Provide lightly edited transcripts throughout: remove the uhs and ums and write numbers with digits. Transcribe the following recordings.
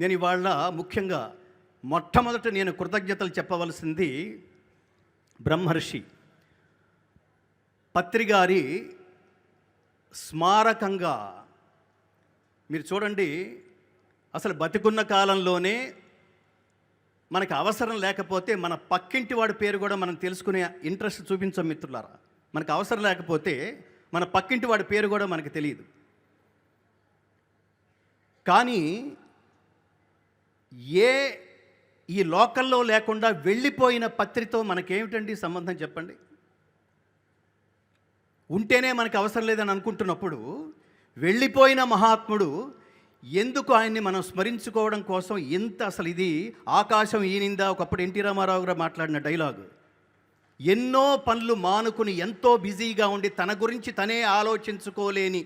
నేను ఇవాళ ముఖ్యంగా మొట్టమొదట నేను కృతజ్ఞతలు చెప్పవలసింది బ్రహ్మర్షి పత్రి గారి స్మారకంగా. మీరు చూడండి, అసలు బతికున్న కాలంలోనే మనకు అవసరం లేకపోతే మన పక్కింటి వాడి పేరు కూడా మనం తెలుసుకునే ఇంట్రెస్ట్ చూపించాం మిత్రులారా. మనకు అవసరం లేకపోతే మన పక్కింటి వాడి పేరు కూడా మనకు తెలియదు. కానీ ఈ లోకల్లో లేకుండా వెళ్ళిపోయిన పత్రితో మనకేమిటండి సంబంధం చెప్పండి? ఉంటేనే మనకు అవసరం లేదని అనుకుంటున్నప్పుడు వెళ్ళిపోయిన మహాత్ముడు ఎందుకు ఆయన్ని మనం స్మరించుకోవడం కోసం ఎంత అసలు ఇది ఆకాశం ఈనిందా? ఒకప్పుడు ఎన్టీ రామారావు గారు మాట్లాడిన డైలాగు. ఎన్నో పనులు మానుకుని ఎంతో బిజీగా ఉండి తన గురించి తనే ఆలోచించుకోలేని,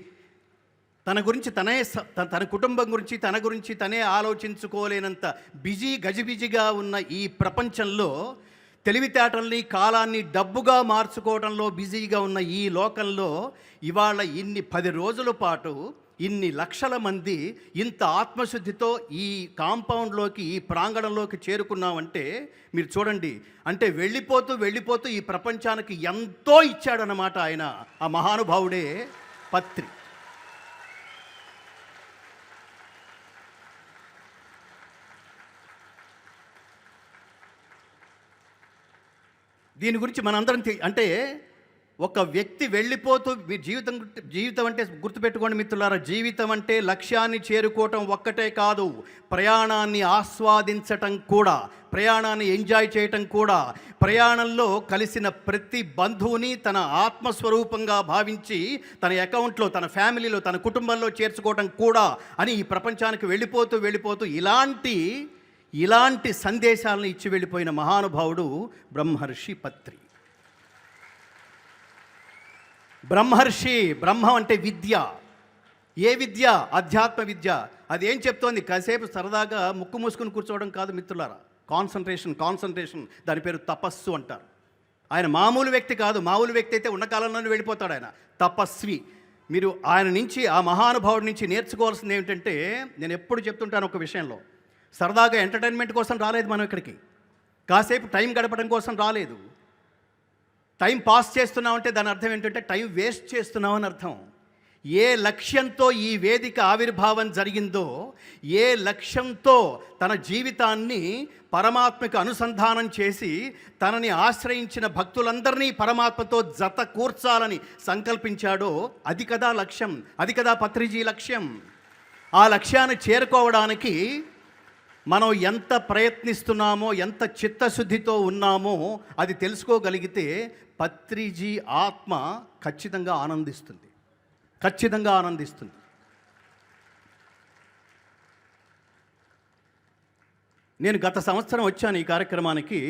తన గురించి తన కుటుంబం గురించి తన గురించి తనే ఆలోచించుకోలేనంత గజిబిజిగా ఉన్న ఈ ప్రపంచంలో తెలివితేటల్ని కాలాన్ని డబ్బుగా మార్చుకోవడంలో బిజీగా ఉన్న ఈ లోకంలో ఇవాళ 10 రోజుల పాటు ఇన్ని లక్షల మంది ఇంత ఆత్మశుద్ధితో ఈ కాంపౌండ్లోకి ఈ ప్రాంగణంలోకి చేరుకున్నామంటే మీరు చూడండి. అంటే వెళ్ళిపోతూ ఈ ప్రపంచానికి ఎంతో ఇచ్చాడన్నమాట ఆయన. ఆ మహానుభావుడే పత్రి. దీని గురించి మనందరం అంటే ఒక వ్యక్తి వెళ్ళిపోతూ మీ జీవితం అంటే గుర్తుపెట్టుకోండి మిత్రులారా, జీవితం అంటే లక్ష్యాన్ని చేరుకోవటం ఒక్కటే కాదు, ప్రయాణాన్ని ఆస్వాదించటం కూడా, ప్రయాణాన్ని ఎంజాయ్ చేయటం కూడా, ప్రయాణంలో కలిసిన ప్రతి బంధువుని తన ఆత్మస్వరూపంగా భావించి తన అకౌంట్లో, తన ఫ్యామిలీలో, తన కుటుంబంలో చేర్చుకోవటం కూడా అని ఈ ప్రపంచానికి వెళ్ళిపోతూ ఇలాంటి సందేశాలను ఇచ్చి వెళ్ళిపోయిన మహానుభావుడు బ్రహ్మర్షి పత్రి. బ్రహ్మం అంటే విద్య. ఏ విద్య? అధ్యాత్మ విద్య. అదేం చెప్తోంది? కాసేపు సరదాగా ముక్కు మూసుకుని కూర్చోవడం కాదు మిత్రులారా. కాన్సన్ట్రేషన్, దాని పేరు తపస్సు అంటారు. ఆయన మామూలు వ్యక్తి కాదు. మామూలు వ్యక్తి అయితే ఉన్న కాలంలోనే వెళ్ళిపోతాడు. ఆయన తపస్వి. మీరు ఆయన నుంచి, ఆ మహానుభావుడి నుంచి నేర్చుకోవాల్సింది ఏమిటంటే, నేను ఎప్పుడు చెప్తుంటాను ఒక విషయంలో, సరదాగా ఎంటర్టైన్మెంట్ కోసం రాలేదు మనం ఇక్కడికి, కాసేపు టైం గడపడం కోసం రాలేదు. టైం పాస్ చేస్తున్నామంటే దాని అర్థం ఏంటంటే టైం వేస్ట్ చేస్తున్నామని అర్థం. ఏ లక్ష్యంతో ఈ వేదిక ఆవిర్భావం జరిగిందో, ఏ లక్ష్యంతో తన జీవితాన్ని పరమాత్మకు అనుసంధానం చేసి తనని ఆశ్రయించిన భక్తులందరినీ పరమాత్మతో జత కూర్చాలని సంకల్పించాడో అది కదా లక్ష్యం, అది కదా పత్రిజీ లక్ష్యం. ఆ లక్ష్యాన్ని చేరుకోవడానికి మనం ఎంత ప్రయత్నిస్తున్నామో, ఎంత చిత్తశుద్ధితో ఉన్నామో అది తెలుసుకోగలిగితే పత్రిజీ ఆత్మ ఖచ్చితంగా ఆనందిస్తుంది. నేను గత సంవత్సరం వచ్చాను ఈ కార్యక్రమానికి.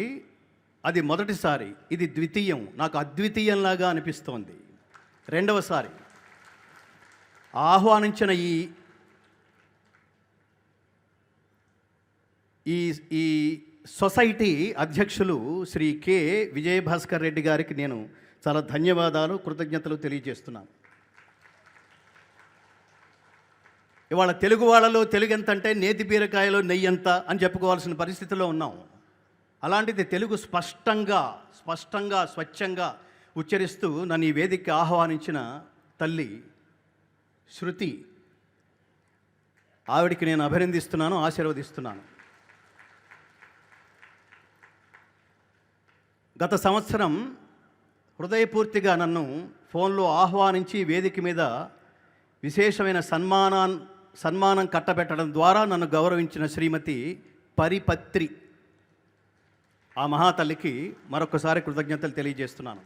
అది మొదటిసారి, ఇది ద్వితీయం. నాకు అద్వితీయంలాగా అనిపిస్తోంది. రెండవసారి ఆహ్వానించిన ఈ సొసైటీ అధ్యక్షులు శ్రీ కె విజయభాస్కర్ రెడ్డి గారికి నేను చాలా ధన్యవాదాలు, కృతజ్ఞతలు తెలియజేస్తున్నాను. ఇవాళ తెలుగు వాళ్ళలో తెలుగు ఎంత అంటే నేతి బీరకాయలో నెయ్యి ఎంత అని చెప్పుకోవాల్సిన పరిస్థితిలో ఉన్నాం. అలాంటిది తెలుగు స్పష్టంగా స్వచ్ఛంగా ఉచ్చరిస్తూ నన్ను ఈ వేదికకి ఆహ్వానించిన తల్లి శృతి, ఆవిడికి నేను అభినందిస్తున్నాను, ఆశీర్వదిస్తున్నాను. గత సంవత్సరం హృదయపూర్తిగా నన్ను ఫోన్లో ఆహ్వానించి వేదిక మీద విశేషమైన సన్మానం కట్టబెట్టడం ద్వారా నన్ను గౌరవించిన శ్రీమతి పరిపత్రి, ఆ మహాతల్లికి మరొకసారి కృతజ్ఞతలు తెలియజేస్తున్నాను.